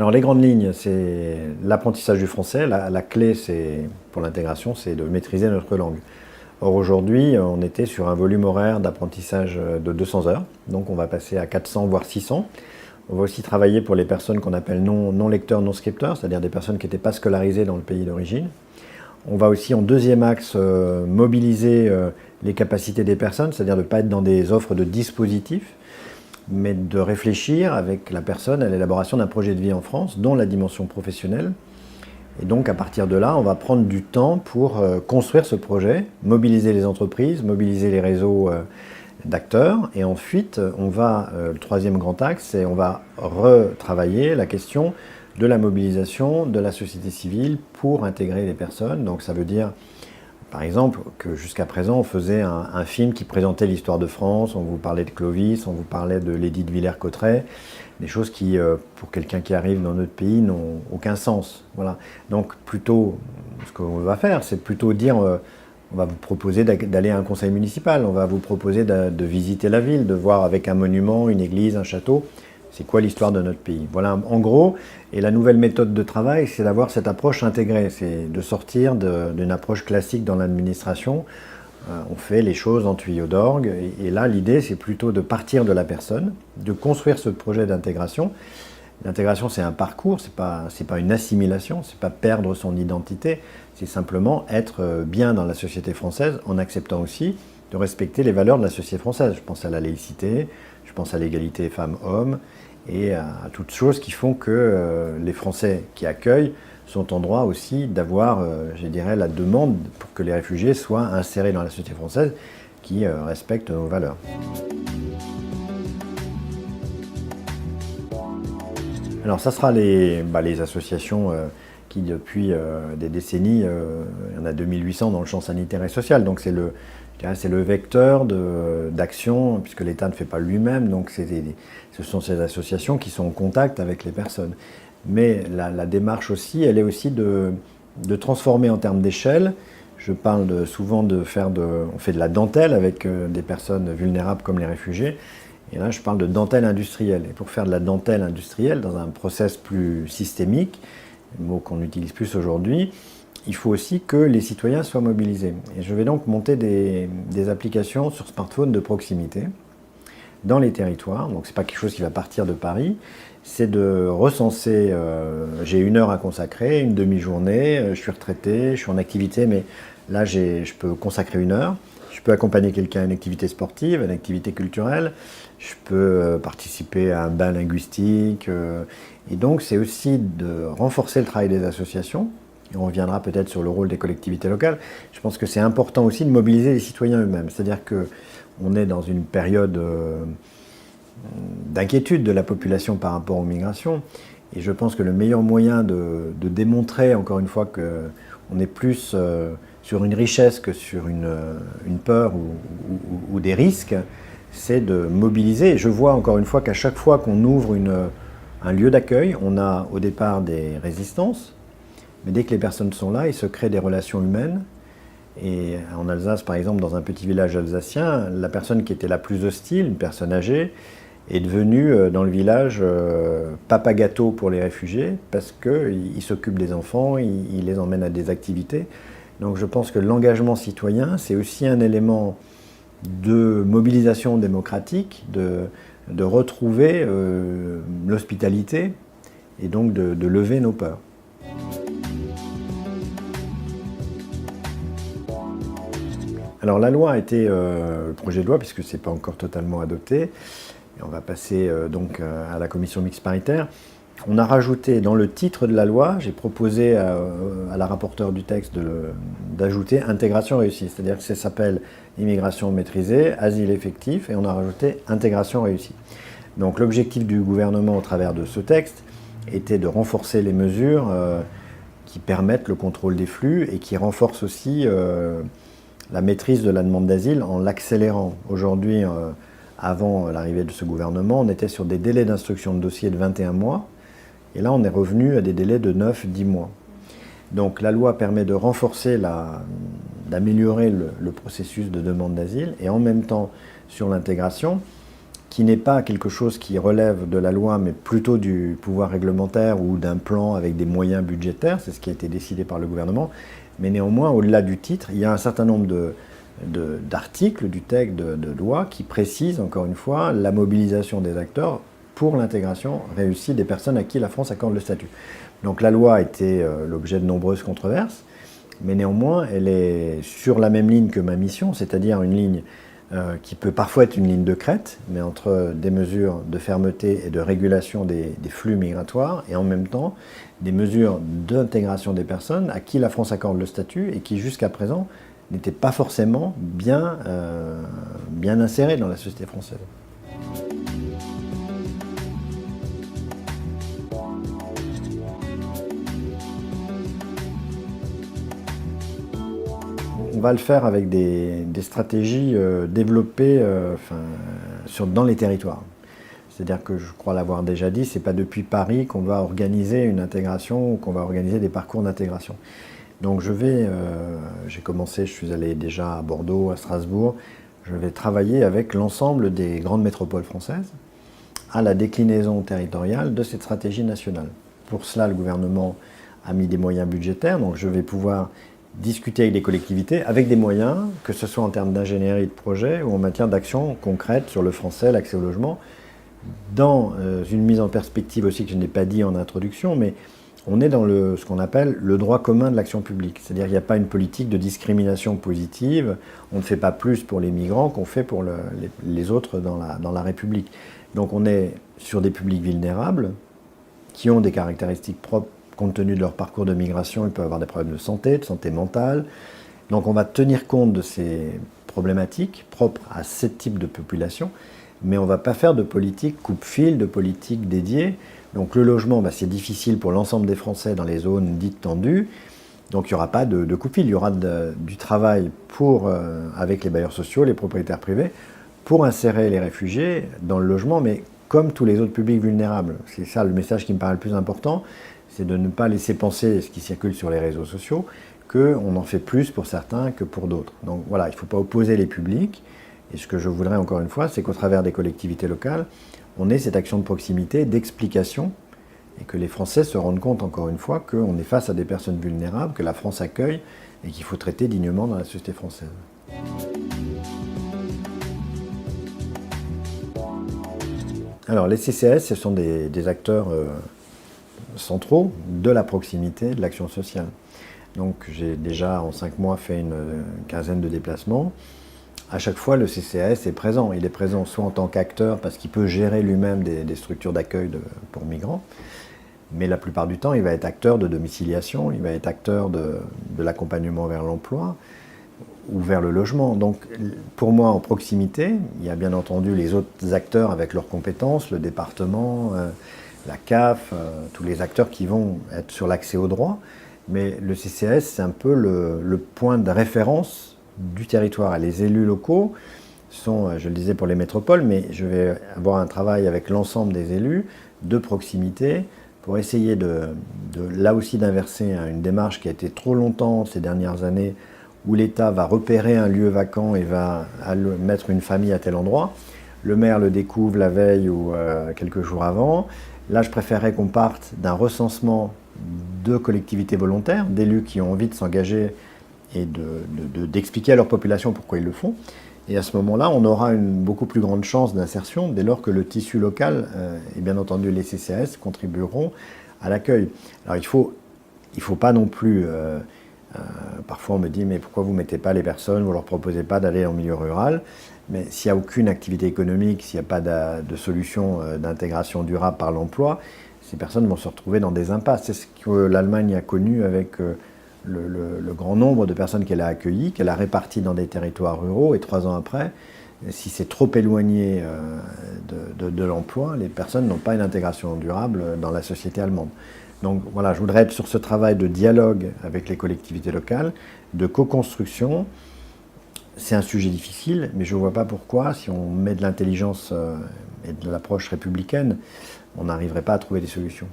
Alors les grandes lignes, c'est l'apprentissage du français. La clé pour l'intégration, c'est de maîtriser notre langue. Or aujourd'hui, on était sur un volume horaire d'apprentissage de 200 heures, donc on va passer à 400 voire 600. On va aussi travailler pour les personnes qu'on appelle non lecteurs, non scripteurs, c'est-à-dire des personnes qui n'étaient pas scolarisées dans le pays d'origine. On va aussi en deuxième axe mobiliser les capacités des personnes, c'est-à-dire de ne pas être dans des offres de dispositifs, mais de réfléchir avec la personne à l'élaboration d'un projet de vie en France, dont la dimension professionnelle. Et donc à partir de là, on va prendre du temps pour construire ce projet, mobiliser les entreprises, mobiliser les réseaux d'acteurs. Et ensuite, le troisième grand axe, c'est on va retravailler la question de la mobilisation de la société civile pour intégrer les personnes. Donc ça veut dire, par exemple, que jusqu'à présent, on faisait un film qui présentait l'histoire de France, on vous parlait de Clovis, on vous parlait de l'édit de Villers-Cotterêts, des choses qui, pour quelqu'un qui arrive dans notre pays, n'ont aucun sens. Voilà. Donc plutôt, ce qu'on va faire, c'est plutôt dire, on va vous proposer d'aller à un conseil municipal, on va vous proposer de visiter la ville, de voir avec un monument, une église, un château, c'est quoi l'histoire de notre pays. Voilà, en gros, et la nouvelle méthode de travail, c'est d'avoir cette approche intégrée, c'est de sortir d'une approche classique dans l'administration. On fait les choses en tuyau d'orgue, et là, l'idée, c'est plutôt de partir de la personne, de construire ce projet d'intégration. L'intégration, c'est un parcours, c'est pas une assimilation, c'est pas perdre son identité, c'est simplement être bien dans la société française en acceptant aussi de respecter les valeurs de la société française. Je pense à la laïcité, je pense à l'égalité femmes-hommes et à toutes choses qui font que les Français qui accueillent sont en droit aussi d'avoir, je dirais, la demande pour que les réfugiés soient insérés dans la société française qui respecte nos valeurs. Alors ça sera les associations qui depuis des décennies, il y en a 2800 dans le champ sanitaire et social, donc c'est le vecteur d'action, puisque l'État ne fait pas lui-même, donc ce sont ces associations qui sont en contact avec les personnes. Mais la démarche aussi, elle est aussi de transformer en termes d'échelle. Je parle souvent on fait de la dentelle avec des personnes vulnérables comme les réfugiés, et là je parle de dentelle industrielle. Et pour faire de la dentelle industrielle dans un process plus systémique, mot qu'on utilise plus aujourd'hui, il faut aussi que les citoyens soient mobilisés. Et je vais donc monter des applications sur smartphone de proximité dans les territoires. Donc c'est pas quelque chose qui va partir de Paris, c'est de recenser, j'ai 1 heure à consacrer, une demi-journée, je suis retraité, je suis en activité, mais là je peux consacrer 1 heure. Je peux accompagner quelqu'un à une activité sportive, à une activité culturelle, je peux participer à un bain linguistique. Et donc c'est aussi de renforcer le travail des associations. Et on reviendra peut-être sur le rôle des collectivités locales. Je pense que c'est important aussi de mobiliser les citoyens eux-mêmes. C'est-à-dire qu'on est dans une période d'inquiétude de la population par rapport aux migrations. Et je pense que le meilleur moyen de démontrer, encore une fois, qu'on est plus sur une richesse que sur une peur ou des risques, c'est de mobiliser. Et je vois encore une fois qu'à chaque fois qu'on ouvre un lieu d'accueil, on a au départ des résistances, mais dès que les personnes sont là, il se crée des relations humaines. Et en Alsace, par exemple, dans un petit village alsacien, la personne qui était la plus hostile, une personne âgée, est devenue dans le village papa gâteau pour les réfugiés, parce qu'il s'occupe des enfants, il les emmène à des activités. Donc je pense que l'engagement citoyen, c'est aussi un élément de mobilisation démocratique, de retrouver l'hospitalité et donc de lever nos peurs. Alors la loi a été, le projet de loi, puisque ce n'est pas encore totalement adopté, et on va passer donc à la commission mixte paritaire. On a rajouté dans le titre de la loi, j'ai proposé à la rapporteure du texte d'ajouter intégration réussie, c'est-à-dire que ça s'appelle immigration maîtrisée, asile effectif, et on a rajouté intégration réussie. Donc l'objectif du gouvernement au travers de ce texte était de renforcer les mesures qui permettent le contrôle des flux et qui renforcent aussi la maîtrise de la demande d'asile en l'accélérant. Aujourd'hui, avant l'arrivée de ce gouvernement, on était sur des délais d'instruction de dossier de 21 mois, et là on est revenu à des délais de 9-10 mois. Donc la loi permet de renforcer, d'améliorer le processus de demande d'asile, et en même temps sur l'intégration, qui n'est pas quelque chose qui relève de la loi, mais plutôt du pouvoir réglementaire ou d'un plan avec des moyens budgétaires. C'est ce qui a été décidé par le gouvernement. Mais néanmoins, au-delà du titre, il y a un certain nombre d'articles du texte de loi qui précisent, encore une fois, la mobilisation des acteurs pour l'intégration réussie des personnes à qui la France accorde le statut. Donc la loi a été l'objet de nombreuses controverses, mais néanmoins, elle est sur la même ligne que ma mission, c'est-à-dire une ligne qui peut parfois être une ligne de crête, mais entre des mesures de fermeté et de régulation des flux migratoires, et en même temps des mesures d'intégration des personnes à qui la France accorde le statut et qui jusqu'à présent n'étaient pas forcément bien insérées dans la société française. On va le faire avec des stratégies développées dans les territoires. C'est-à-dire que je crois l'avoir déjà dit, ce n'est pas depuis Paris qu'on va organiser une intégration ou qu'on va organiser des parcours d'intégration. Donc j'ai commencé, je suis allé déjà à Bordeaux, à Strasbourg, je vais travailler avec l'ensemble des grandes métropoles françaises à la déclinaison territoriale de cette stratégie nationale. Pour cela, le gouvernement a mis des moyens budgétaires, donc je vais pouvoir discuter avec des collectivités, avec des moyens, que ce soit en termes d'ingénierie de projet ou en matière d'action concrète sur le français, l'accès au logement, dans une mise en perspective aussi que je n'ai pas dit en introduction, mais on est dans ce qu'on appelle le droit commun de l'action publique. C'est-à-dire qu'il n'y a pas une politique de discrimination positive, on ne fait pas plus pour les migrants qu'on fait pour les autres dans la République. Donc on est sur des publics vulnérables qui ont des caractéristiques propres compte tenu de leur parcours de migration. Ils peuvent avoir des problèmes de santé mentale. Donc on va tenir compte de ces problématiques propres à ce type de population, mais on ne va pas faire de politique coupe-fil, de politique dédiée. Donc le logement, c'est difficile pour l'ensemble des Français dans les zones dites tendues. Donc il n'y aura pas de coupe-fil, il y aura du travail avec les bailleurs sociaux, les propriétaires privés, pour insérer les réfugiés dans le logement, mais comme tous les autres publics vulnérables. C'est ça le message qui me paraît le plus important, c'est de ne pas laisser penser ce qui circule sur les réseaux sociaux, qu'on en fait plus pour certains que pour d'autres. Donc voilà, il ne faut pas opposer les publics. Et ce que je voudrais encore une fois, c'est qu'au travers des collectivités locales, on ait cette action de proximité, d'explication, et que les Français se rendent compte encore une fois qu'on est face à des personnes vulnérables, que la France accueille et qu'il faut traiter dignement dans la société française. Alors les CCAS, ce sont des acteurs centraux de la proximité, de l'action sociale. Donc j'ai déjà en 5 mois fait une quinzaine de déplacements. À chaque fois, le CCAS est présent. Il est présent soit en tant qu'acteur, parce qu'il peut gérer lui-même des structures d'accueil pour migrants, mais la plupart du temps, il va être acteur de domiciliation, il va être acteur de l'accompagnement vers l'emploi ou vers le logement. Donc pour moi, en proximité, il y a bien entendu les autres acteurs avec leurs compétences, le département, la CAF, tous les acteurs qui vont être sur l'accès au droit, mais le CCAS, c'est un peu le point de référence du territoire. Et les élus locaux sont, je le disais pour les métropoles, mais je vais avoir un travail avec l'ensemble des élus de proximité pour essayer là aussi d'inverser une démarche qui a été trop longtemps ces dernières années où l'État va repérer un lieu vacant et va mettre une famille à tel endroit. Le maire le découvre la veille ou quelques jours avant. Là, je préférerais qu'on parte d'un recensement de collectivités volontaires, d'élus qui ont envie de s'engager et d'expliquer à leur population pourquoi ils le font. Et à ce moment-là, on aura une beaucoup plus grande chance d'insertion dès lors que le tissu local, et bien entendu les CCAS, contribueront à l'accueil. Alors il faut pas non plus... parfois on me dit mais pourquoi vous ne mettez pas les personnes, vous ne leur proposez pas d'aller en milieu rural, mais s'il n'y a aucune activité économique, s'il n'y a pas de solution d'intégration durable par l'emploi, ces personnes vont se retrouver dans des impasses. C'est ce que l'Allemagne a connu avec le grand nombre de personnes qu'elle a accueillies, qu'elle a réparties dans des territoires ruraux, et 3 ans après, si c'est trop éloigné de l'emploi, les personnes n'ont pas une intégration durable dans la société allemande. Donc voilà, je voudrais être sur ce travail de dialogue avec les collectivités locales, de co-construction. C'est un sujet difficile, mais je ne vois pas pourquoi, si on met de l'intelligence et de l'approche républicaine, on n'arriverait pas à trouver des solutions.